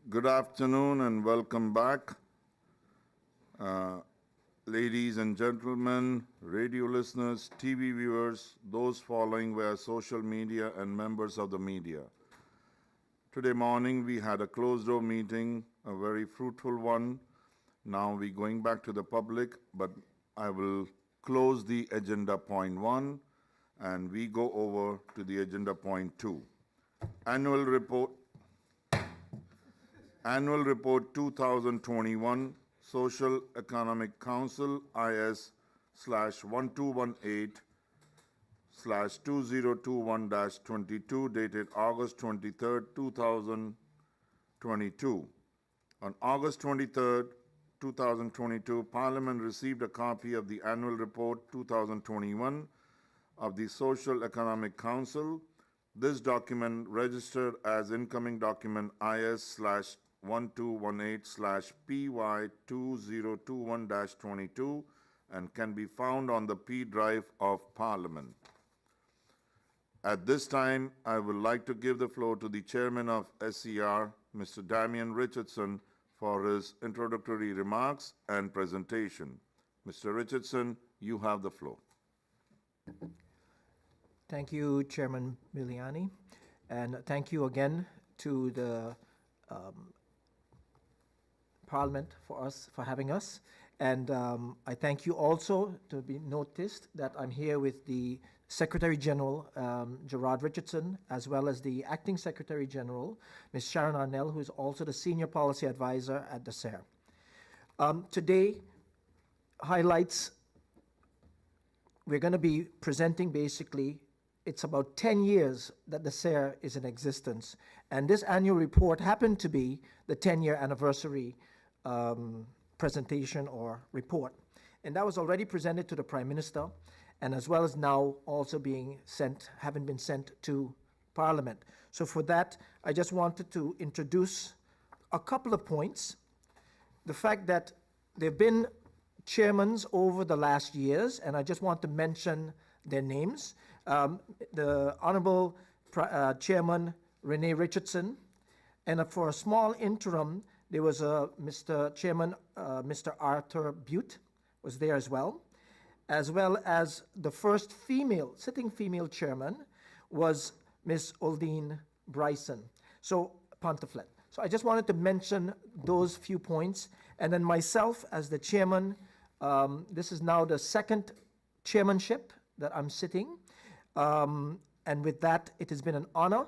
Good afternoon and welcome back. Ladies and gentlemen, radio listeners, TV viewers, those following via social media and members of the media. Today morning we had a closed-door meeting, a very fruitful one. Now we're going back to the public, but I will close the agenda point 1 and we go over to the agenda point 2. Annual Report 2021, Social Economic Council IS/1218/2021-22 dated August 23, 2022. On August 23, 2022, Parliament received a copy of the Annual Report 2021 of the Social Economic Council. This document registered as incoming document IS/1218/PY2021-22 and can be found on the P drive of Parliament. At this time, I would like to give the floor to the Chairman of SER, Mr. Damian Richardson, for his introductory remarks and presentation. Mr. Richardson, you have the floor. Thank you, Chairman Miliani, and thank you again to the Parliament for having us. And I thank you also to be noticed that I'm here with the Secretary General, Gerard Richardson, as well as the Acting Secretary General, Ms. Sharon Arnell, who is also the Senior Policy Advisor at the SER. Today highlights, we're going to be presenting basically, it's about 10 years that the SER is in existence. And this annual report happened to be the 10-year anniversary presentation or report. And that was already presented to the Prime Minister, and as well as now also having been sent to Parliament. So for that, I just wanted to introduce a couple of points. The fact that there have been chairmans over the last years, and I just want to mention their names. The Honorable Chairman Rene Richardson, and for a small interim, there was Mr. Chairman, Mr. Arthur Butte was there as well as the first sitting female chairman was Ms. Aldine Bryson, so Ponteflet. So I just wanted to mention those few points, and then myself as the chairman, this is now the second chairmanship that I'm sitting, and with that, it has been an honor.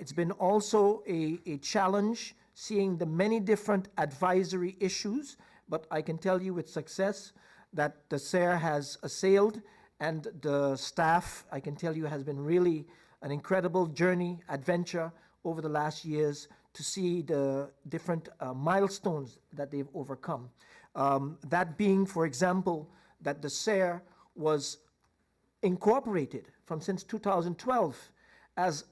It's been also a challenge seeing the many different advisory issues, but I can tell you with success that the SER has assailed, and the staff, I can tell you, has been really an incredible journey, adventure over the last years to see the different milestones that they've overcome. That being, for example, that the SER was incorporated since 2012 as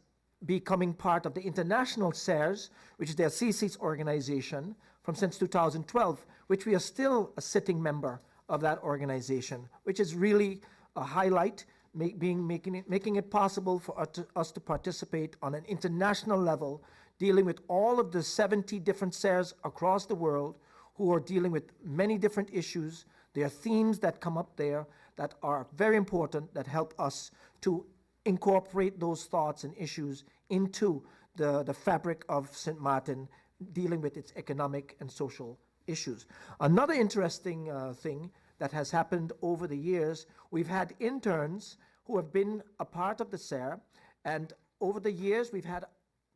becoming part of the International SERS, which is their CC's organization, since 2012, which we are still a sitting member of that organization, which is really a highlight, making it possible for us to participate on an international level, dealing with all of the 70 different SERS across the world who are dealing with many different issues. There are themes that come up there that are very important, that help us to incorporate those thoughts and issues into the fabric of St. Martin, dealing with its economic and social issues. Another interesting thing that has happened over the years, we've had interns who have been a part of the SER, and over the years we've had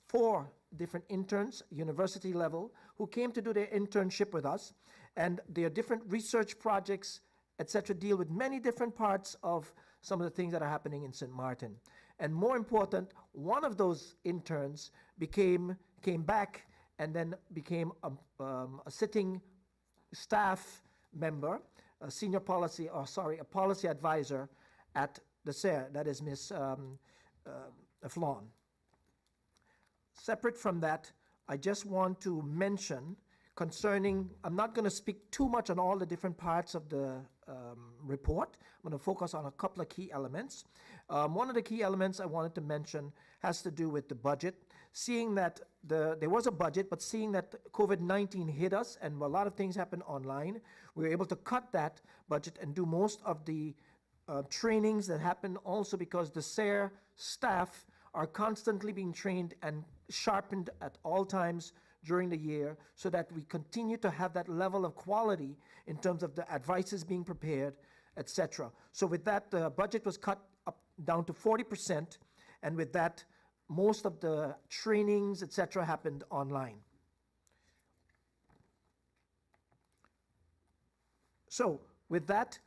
4 different interns, university level, who came to do their internship with us, and their different research projects, etc., deal with many different parts of some of the things that are happening in St. Martin. And more important, one of those interns came back and then became a sitting staff member, a policy advisor at the SER, that is Ms. Flawn. Separate from that, I just want to mention concerning, I'm not going to speak too much on all the different parts of the report. I'm going to focus on a couple of key elements. One of the key elements I wanted to mention has to do with the budget. seeing that there was a budget, but seeing that COVID-19 hit us and a lot of things happened online, we were able to cut that budget and do most of the trainings that happen also because the SARE staff are constantly being trained and sharpened at all times during the year so that we continue to have that level of quality in terms of the advices being prepared, etc. So with that, the budget was cut up down to 40%, and with that, most of the trainings, etc., happened online. So with that,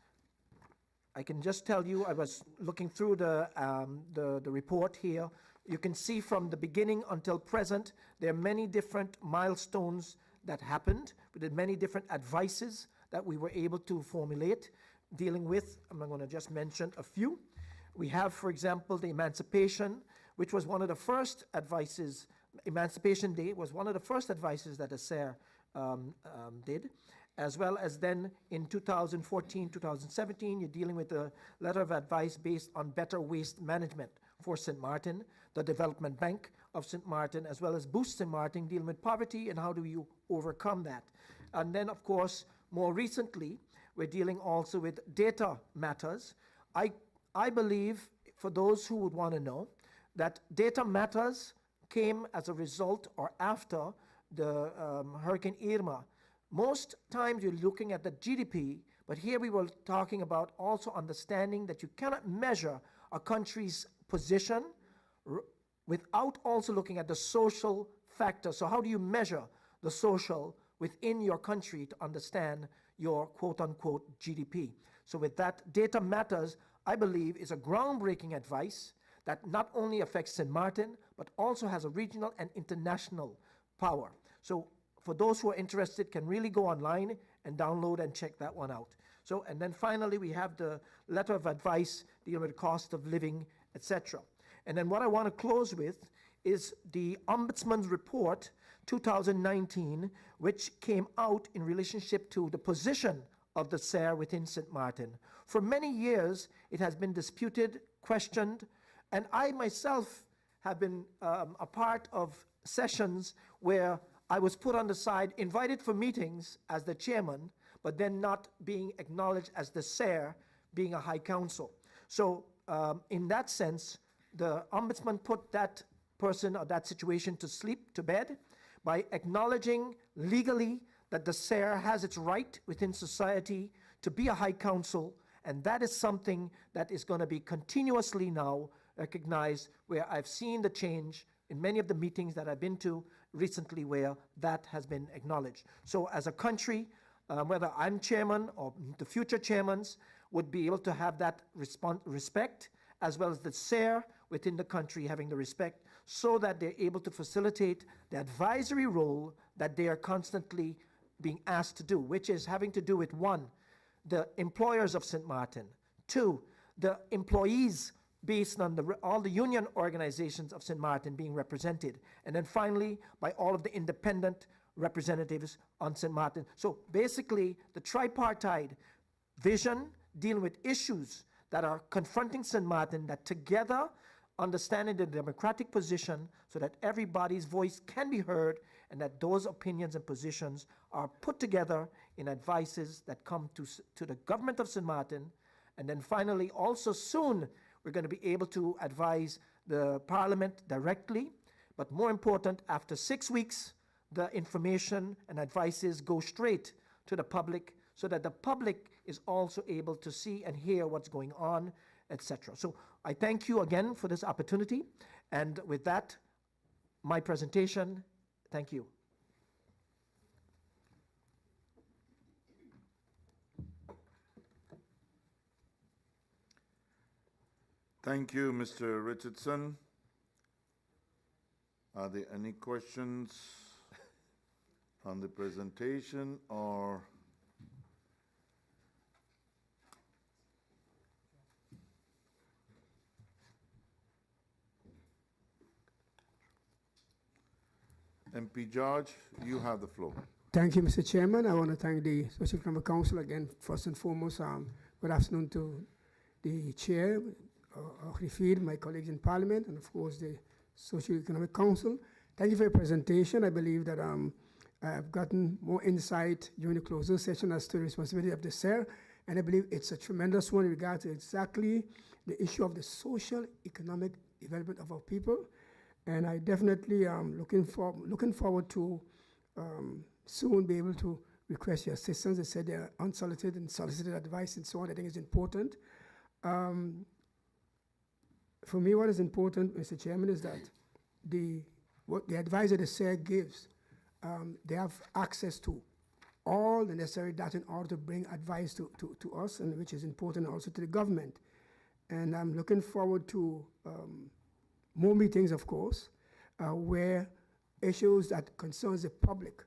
I can just tell you, I was looking through the report here. You can see from the beginning until present, there are many different milestones that happened. We did many different advices that we were able to formulate, dealing with, I'm going to just mention a few. We have, for example, the emancipation, which was one of the first advices. Emancipation Day was one of the first advices that the SARE did, as well as then in 2014, 2017, you're dealing with a letter of advice based on better waste management for St. Martin, the Development Bank of St. Martin, as well as Boost St. Martin, dealing with poverty and how do you overcome that. And then, of course, more recently, we're dealing also with data matters. I believe, for those who would want to know, that data matters came as a result or after the Hurricane Irma. Most times you're looking at the GDP, but here we were talking about also understanding that you cannot measure a country's position without also looking at the social factor. So how do you measure the social within your country to understand your quote-unquote GDP? So with that, data matters, I believe, is a groundbreaking advice that not only affects St. Martin, but also has a regional and international power. So for those who are interested, can really go online and download and check that one out. So, and then finally, we have the letter of advice dealing with the cost of living, etc. And then what I want to close with is the Ombudsman's Report 2019, which came out in relationship to the position of the SARE within St. Martin. For many years, it has been disputed, questioned, and I myself have been a part of sessions where I was put on the side, invited for meetings as the chairman, but then not being acknowledged as the SARE, being a high council. So in that sense, the ombudsman put that person or that situation to sleep, to bed, by acknowledging legally that the SARE has its right within society to be a high council, and that is something that is going to be continuously now recognized, where I've seen the change in many of the meetings that I've been to recently where that has been acknowledged. So as a country, whether I'm chairman or the future chairmans would be able to have that respect, as well as the SARE within the country having the respect, so that they're able to facilitate the advisory role that they are constantly being asked to do, which is having to do with, one, the employers of St. Martin, two, the employees based on all the union organizations of St. Martin being represented, and then finally by all of the independent representatives on St. Martin. So basically, the tripartite vision dealing with issues that are confronting St. Martin, that together understanding the democratic position so that everybody's voice can be heard and that those opinions and positions are put together in advices that come to the government of St. Martin. And then finally, also soon, we're going to be able to advise the Parliament directly. But more important, after 6 weeks, the information and advices go straight to the public so that the public is also able to see and hear what's going on, etc. So I thank you again for this opportunity. And with that, my presentation, thank you. Thank you, Mr. Richardson. Are there any questions on the presentation or? MP George, you have the floor. Thank you, Mr. Chairman. I want to thank the Social Economic Council again, first and foremost. Good afternoon to the chair of the field, my colleagues in Parliament, and of course the Social Economic Council. Thank you for your presentation. I believe that I've gotten more insight during the closing session as to the responsibility of the SER, and I believe it's a tremendous one in regard to exactly the issue of the social, economic development of our people. And I definitely am looking forward to soon be able to request your assistance. They said they're unsolicited and solicited advice and so on. I think it's important. For me, what is important, Mr. Chairman, is that what the advisor the SER gives, they have access to all the necessary data in order to bring advice to us, and which is important also to the government. And I'm looking forward to more meetings, of course, where issues that concerns the public,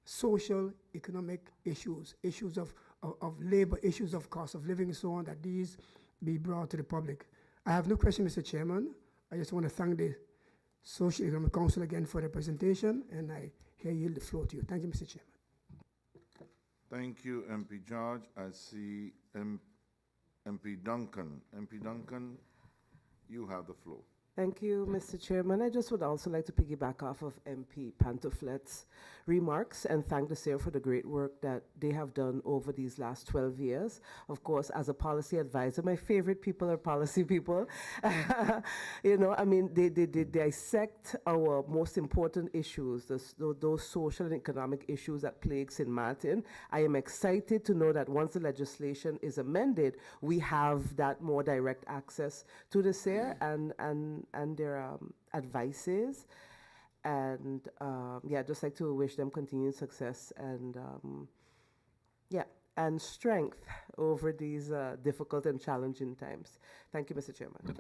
social, economic issues, issues of labor, issues of cost of living and so on, that these be brought to the public. I have no question, Mr. Chairman. I just want to thank the Social Economic Council again for the presentation, and I here yield the floor to you. Thank you, Mr. Chairman. Thank you, MP George. I see MP Duncan. MP Duncan, you have the floor. Thank you, Mr. Chairman. I just would also like to piggyback off of MP Pantoflet's remarks and thank the SER for the great work that they have done over these last 12 years. Of course, as a policy advisor, my favorite people are policy people. You know, I mean, they dissect our most important issues, those social and economic issues that plague St. Martin. I am excited to know that once the legislation is amended, we have that more direct access to the SER and their advices. And yeah, just like to wish them continued success and yeah, and strength over these difficult and challenging times. Thank you, Mr. Chairman.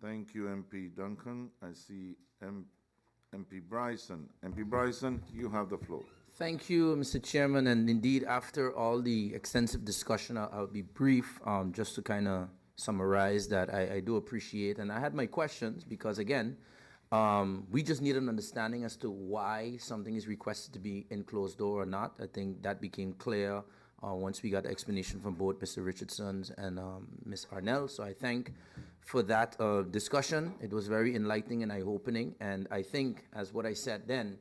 Thank you, MP Duncan. I see MP Bryson. MP Bryson, you have the floor. Thank you, Mr. Chairman. And indeed, after all the extensive discussion, I'll be brief, just to kind of summarize that I do appreciate. And I had my questions because, again, we just need an understanding as to why something is requested to be in closed door or not. I think that became clear once we got the explanation from both Mr. Richardson and Ms. Arnell. So I thank for that discussion. It was very enlightening and eye-opening. And I think, as what I said then,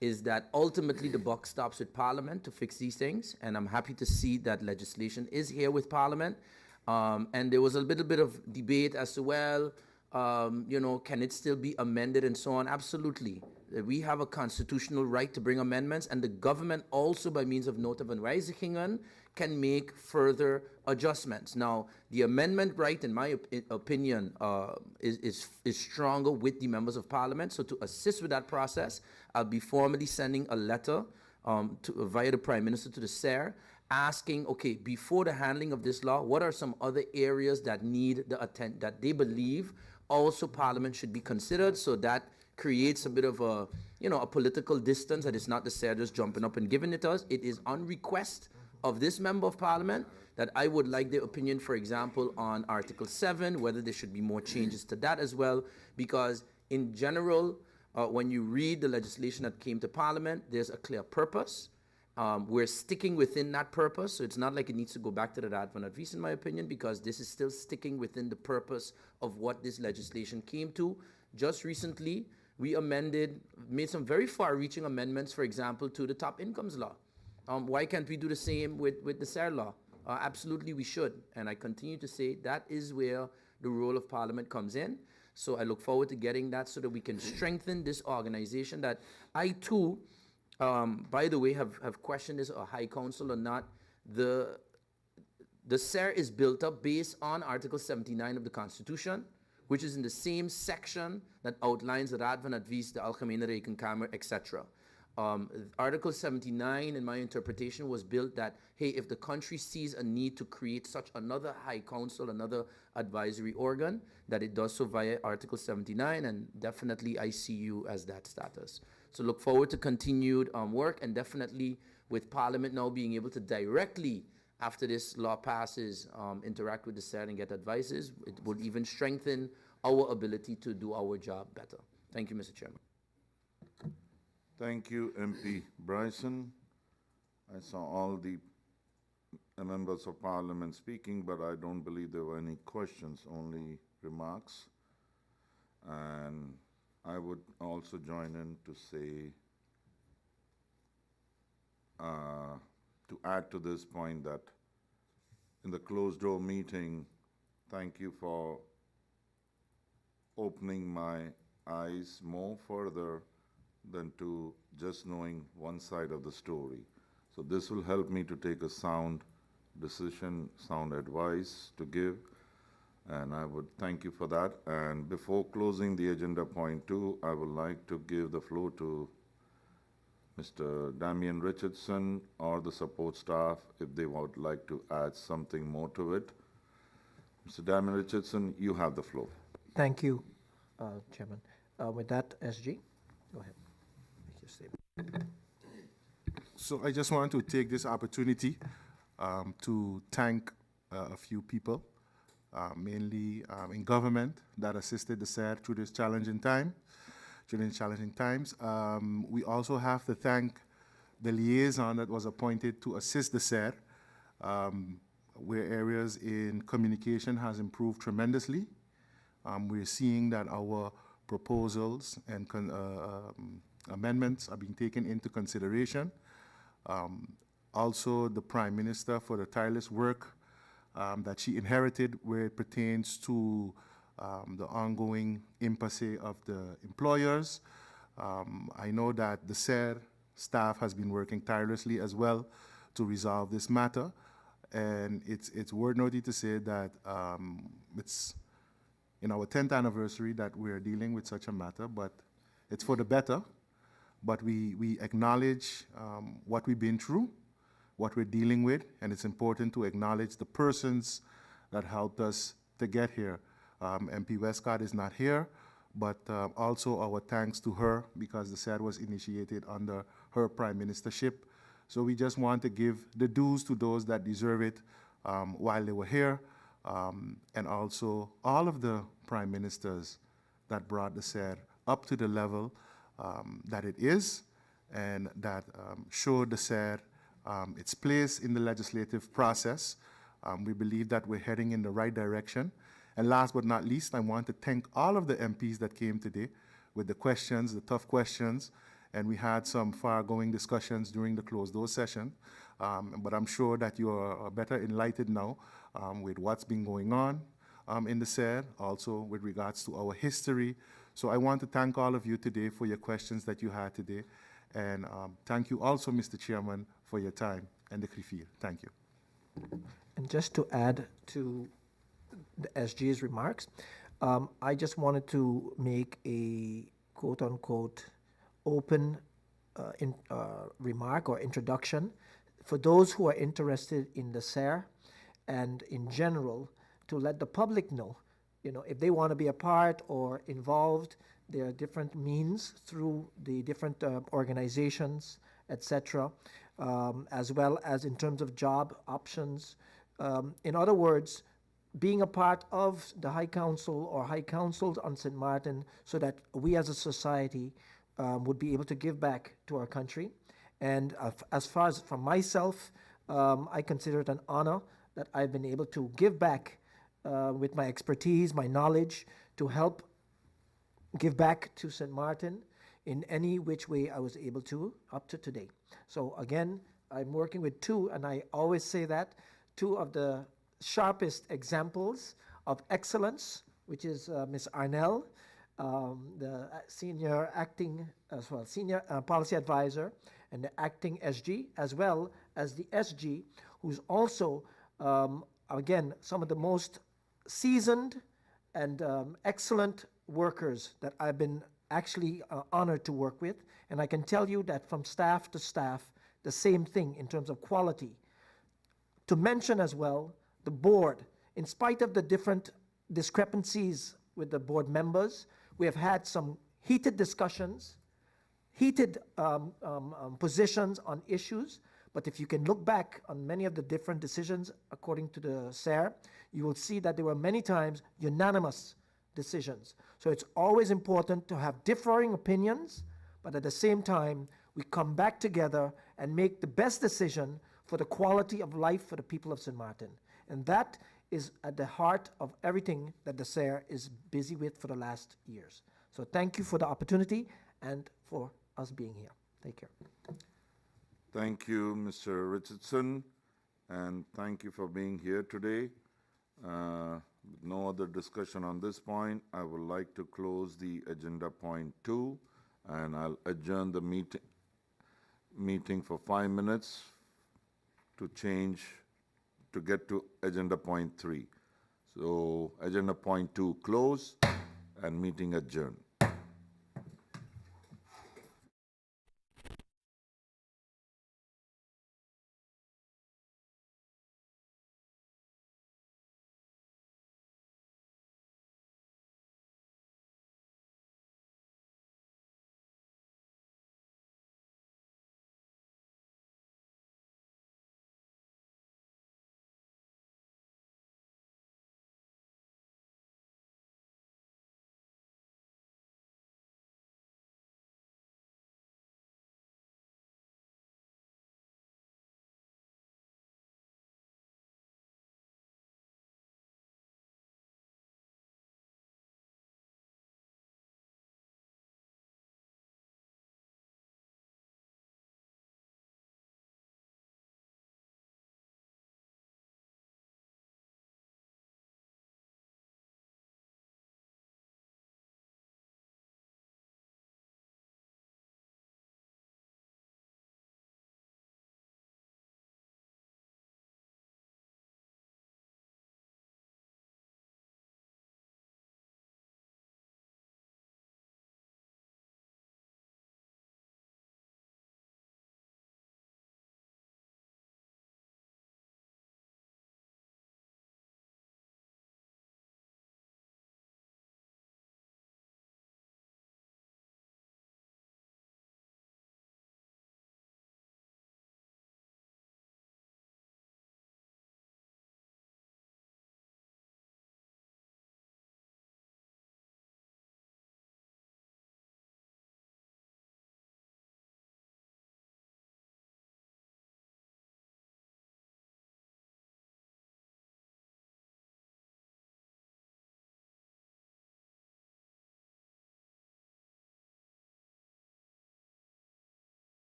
is that ultimately the buck stops with Parliament to fix these things. And I'm happy to see that legislation is here with Parliament. And there was a little bit of debate as to, well, you know, can it still be amended and so on? Absolutely. We have a constitutional right to bring amendments, and the government also, by means of note of wijzigingen, can make further adjustments. Now, the amendment right, in my opinion, is stronger with the members of Parliament. So to assist with that process, I'll be formally sending a letter via the Prime Minister to the SER, asking, okay, before the handling of this law, what are some other areas that need the attention, that they believe also Parliament should be considered, so that creates a bit of a, you know, a political distance, that it's not the SER just jumping up and giving it to us. It is on request of this member of Parliament that I would like their opinion, for example, on Article 7, whether there should be more changes to that as well, because in general, when you read the legislation that came to Parliament, there's a clear purpose. We're sticking within that purpose, so it's not like it needs to go back to the Advent Advice, in my opinion, because this is still sticking within the purpose of what this legislation came to. Just recently, we made some very far-reaching amendments, for example, to the top incomes law. Why can't we do the same with the SER law? Absolutely, we should, and I continue to say that is where the role of Parliament comes in. So I look forward to getting that so that we can strengthen this organization that I, too, by the way, have questioned this, a High Council or not. The SER is built up based on Article 79 of the Constitution, which is in the same section that outlines the Raad van Advies, the Algemene Rekenkamer, etc. Article 79, in my interpretation, was built that, hey, if the country sees a need to create such another High Council, another advisory organ, that it does so via Article 79, and definitely I see you as that status. So look forward to continued work, and definitely with Parliament now being able to directly, after this law passes, interact with the SER and get advices, it would even strengthen our ability to do our job better. Thank you, Mr. Chairman. Thank you, MP Bryson. I saw all the members of Parliament speaking, but I don't believe there were any questions, only remarks. And I would also join in to say, to add to this point that in the closed door meeting, thank you for opening my eyes more further than to just knowing one side of the story. So this will help me to take a sound decision, sound advice to give, and I would thank you for that. And before closing the agenda point 2, I would like to give the floor to Mr. Damian Richardson or the support staff if they would like to add something more to it. Mr. Damian Richardson, you have the floor. Thank you, Chairman. With that, SG, go ahead. Make your statement. So I just want to take this opportunity to thank a few people, mainly in government, that assisted the SAD through this challenging time. During challenging times, we also have to thank the liaison that was appointed to assist the SAD, where areas in communication has improved tremendously. We're seeing that our proposals and amendments are being taken into consideration. Also, the Prime Minister for the tireless work that she inherited where it pertains to the ongoing impasse of the employers. I know that the SER staff has been working tirelessly as well to resolve this matter. And it's worth to say that it's in our 10th anniversary that we're dealing with such a matter, but it's for the better. But we acknowledge what we've been through, what we're dealing with, and it's important to acknowledge the persons that helped us to get here. MP Westcott is not here, but also our thanks to her because the SAD was initiated under her prime ministership. So we just want to give the dues to those that deserve it while they were here, and also all of the prime ministers that brought the SAD up to the level that it is, and that showed the SAD its place in the legislative process. We believe that we're heading in the right direction. And last but not least, I want to thank all of the MPs that came today with the questions, the tough questions, and we had some far-going discussions during the closed-door session. But I'm sure that you are better enlightened now with what's been going on in the SAD, also with regards to our history. So I want to thank all of you today for your questions that you had today. And thank you also, Mr. Chairman, for your time and the Krifir. Thank you. And just to add to the SG's remarks, I just wanted to make a quote-unquote open remark or introduction for those who are interested in the SAR and in general to let the public know, if they want to be a part or involved. There are different means through the different organizations, etc., as well as in terms of job options. In other words, being a part of the High Council or High Councils on St. Martin so that we as a society would be able to give back to our country. And as far as from myself, I consider it an honor that I've been able to give back with my expertise, my knowledge, to help give back to St. Martin in any which way I was able to up to today. So again, I'm working with two, and I always say that, two of the sharpest examples of excellence, which is Ms. Arnell, the senior policy advisor, and the acting SG, as well as the SG, who's also, again, some of the most seasoned and excellent workers that I've been actually honored to work with. And I can tell you that from staff to staff, the same thing in terms of quality. To mention as well, the board, in spite of the different discrepancies with the board members, we have had some heated discussions, heated positions on issues. But if you can look back on many of the different decisions according to the SAR, you will see that there were many times unanimous decisions. So it's always important to have differing opinions, but at the same time, we come back together and make the best decision for the quality of life for the people of St. Martin. And that is at the heart of everything that the SAR is busy with for the last years. So thank you for the opportunity and for us being here. Take care. Thank you, Mr. Richardson, and thank you for being here today. With no other discussion on this point, I would like to close the agenda point 2, and I'll adjourn the meeting for 5 minutes to get to agenda point 3. So agenda point 2 close and meeting adjourned.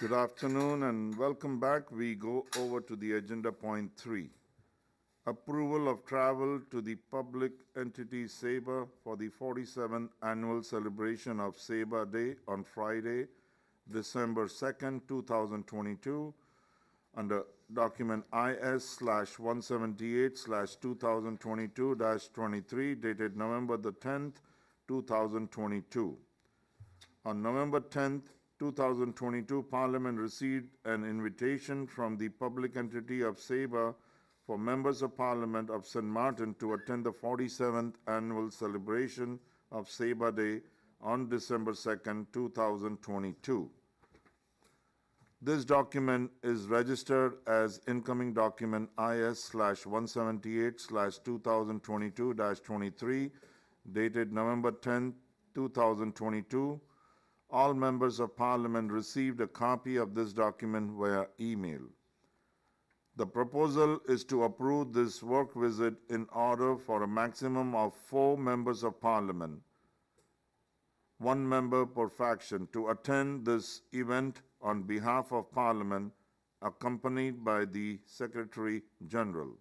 Good afternoon and welcome back. We go over to the agenda point 3. Approval of travel to the public entity SABA for the 47th annual celebration of SABA Day on Friday, December 2nd, 2022, under document IS/178/2022-23 dated November the 10th, 2022. On November 10th, 2022, Parliament received an invitation from the public entity of SABA for members of Parliament of St. Martin to attend the 47th annual celebration of SABA Day on December 2nd, 2022. This document is registered as incoming document IS/178/2022-23 dated November 10th, 2022. All members of Parliament received a copy of this document via email. The proposal is to approve this work visit in order for a maximum of 4 members of Parliament, 1 member per faction, to attend this event on behalf of Parliament, accompanied by the Secretary General.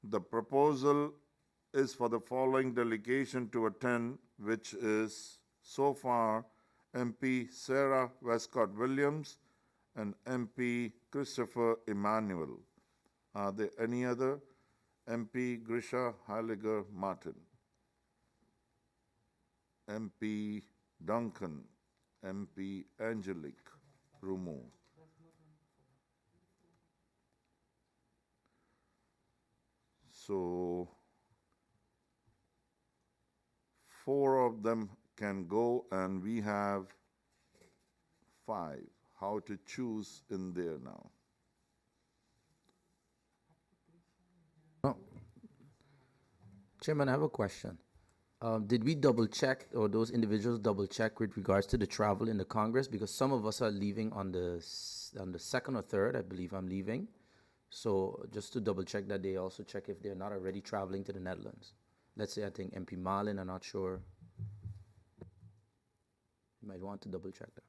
The proposal is for the following delegation to attend, which is so far MP Sarah Westcott Williams and MP Christopher Emmanuel. Are there any other? MP Grisha Heiliger Martin, MP Duncan, MP Angelique Rumo. So 4 of them can go and we have 5. How to choose in there now? Chairman, I have a question. Did we double check, or those individuals double check with regards to the travel in the Congress? Because some of us are leaving on the 2nd or 3rd, I believe I'm leaving. So just to double check that they also check if they're not already traveling to the Netherlands. Let's say I think MP Marlin, I'm not sure. You might want to double check that.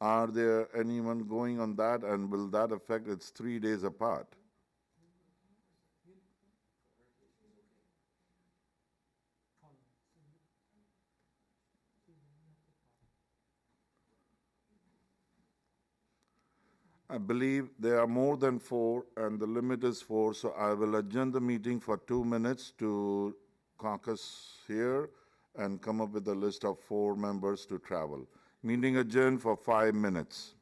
Are there anyone going on that, and will that affect its 3 days apart? I believe there are more than 4 and the limit is 4, so I will adjourn the meeting for 2 minutes to caucus here and come up with a list of 4 members to travel. Meeting adjourned for 5 minutes.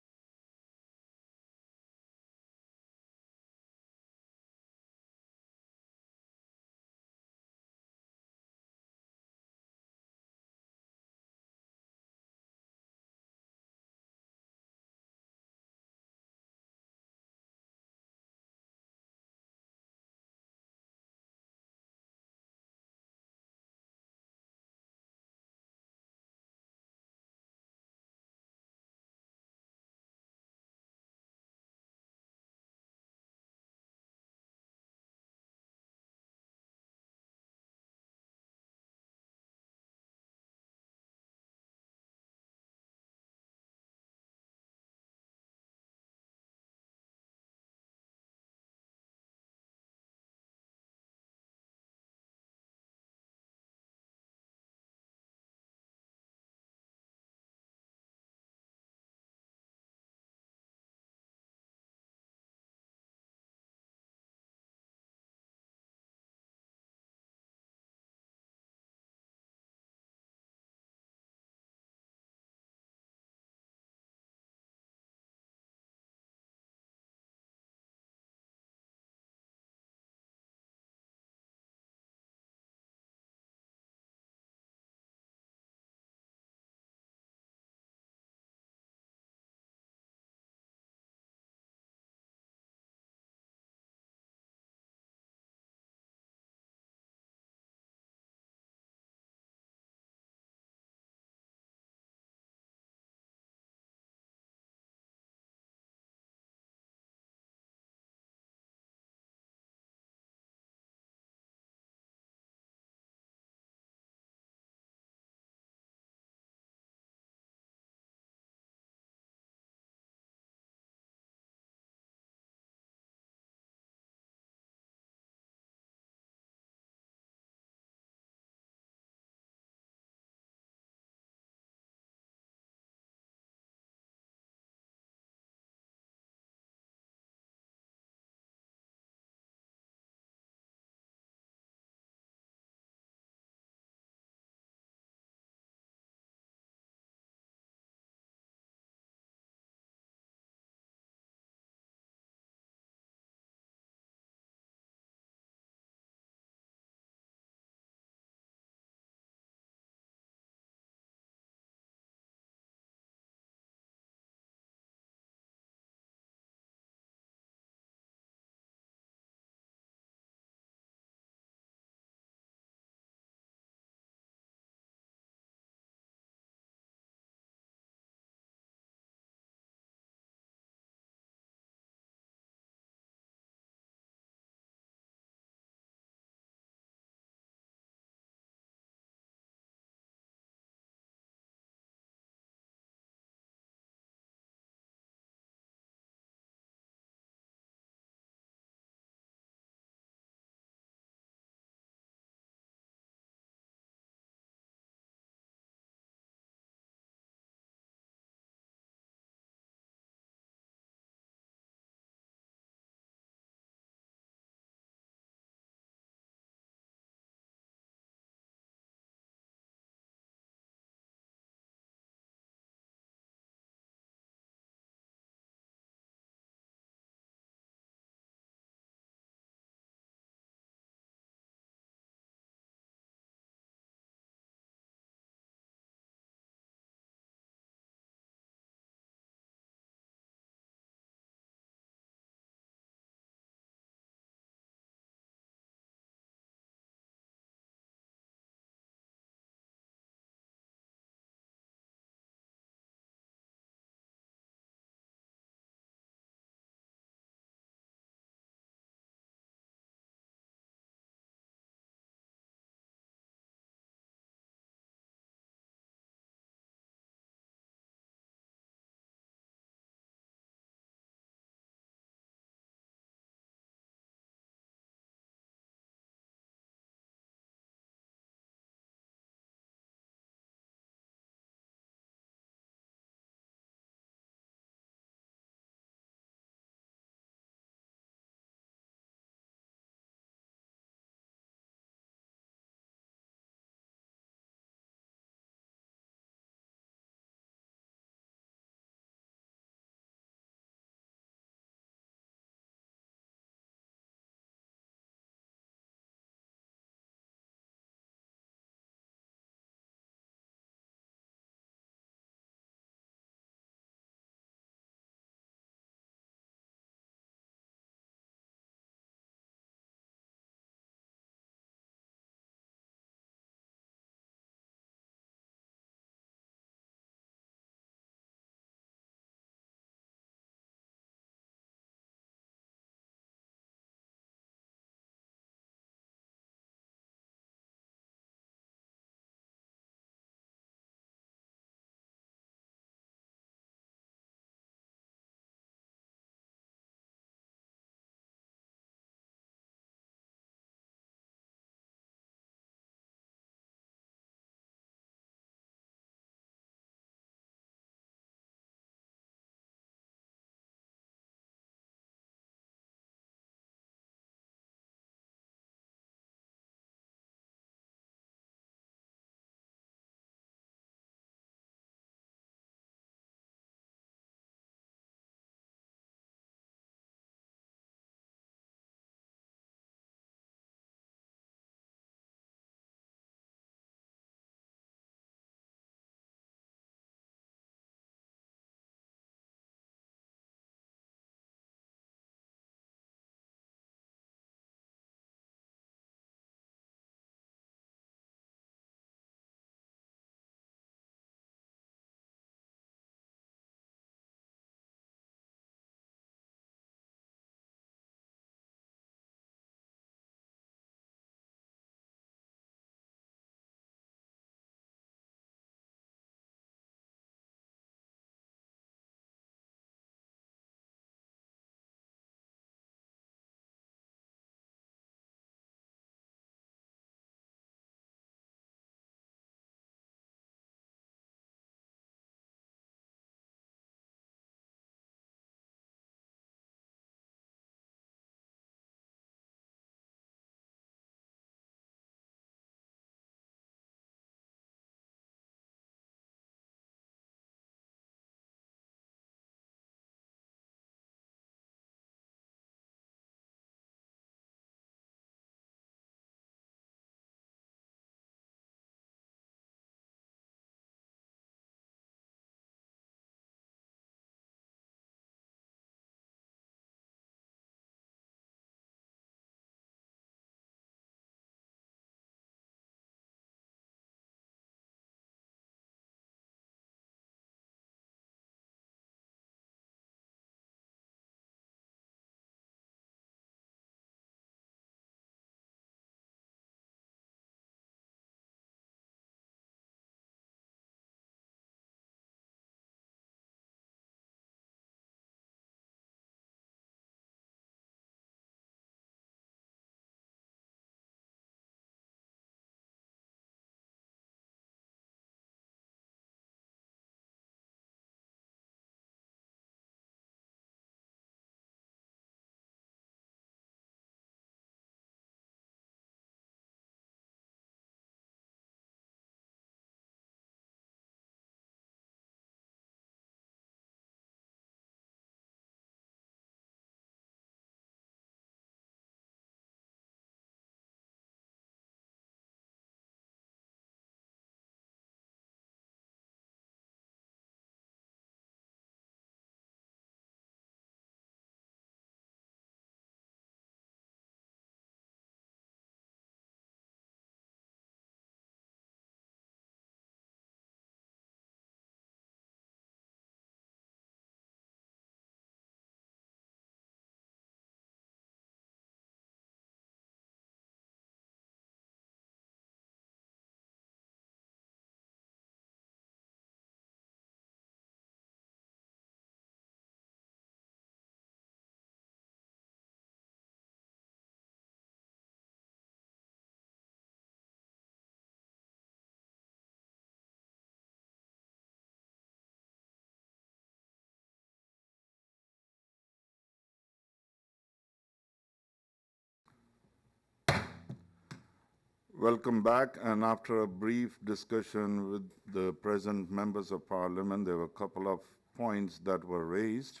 Welcome back, and after a brief discussion with the present members of parliament, there were a couple of points that were raised.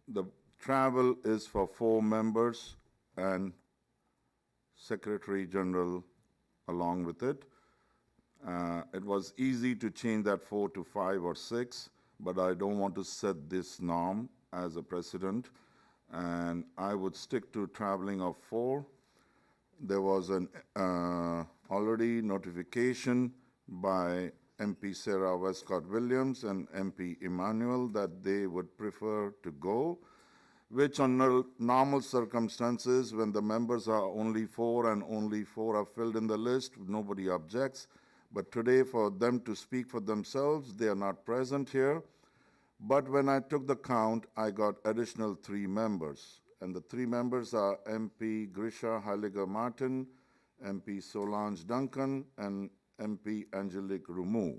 The travel is for 4 members and Secretary General along with it. It was easy to change that 4 to 5 or 6, but I don't want to set this norm as a precedent, and I would stick to traveling of 4. There was an already notification by MP Sarah Westcott Williams and MP Emmanuel that they would prefer to go, which on normal circumstances, when the members are only 4 and only 4 are filled in the list, nobody objects. But today, for them to speak for themselves, they are not present here. But when I took the count, I got additional 3 members. And the 3 members are MP Grisha Heiliger Martin, MP Solange Duncan, and MP Angelique Rumu.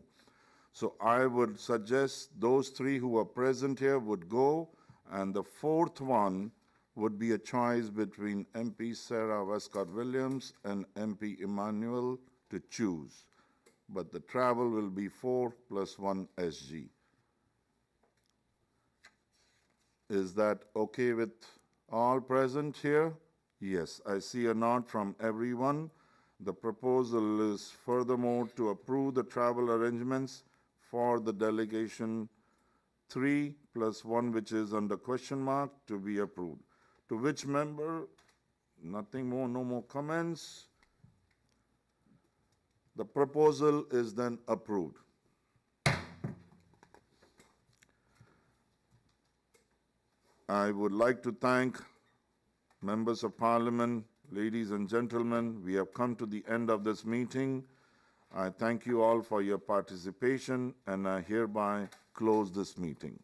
So I would suggest those 3 who are present here would go, and the 4th one would be a choice between MP Sarah Westcott Williams and MP Emmanuel to choose. But the travel will be 4 plus 1 SG. Is that okay with all present here? Yes, I see a nod from everyone. The proposal is furthermore to approve the travel arrangements for the delegation 3 plus 1, which is under question mark, to be approved. To which member? Nothing more, no more comments. The proposal is then approved. I would like to thank members of parliament, ladies and gentlemen. We have come to the end of this meeting. I thank you all for your participation, and I hereby close this meeting.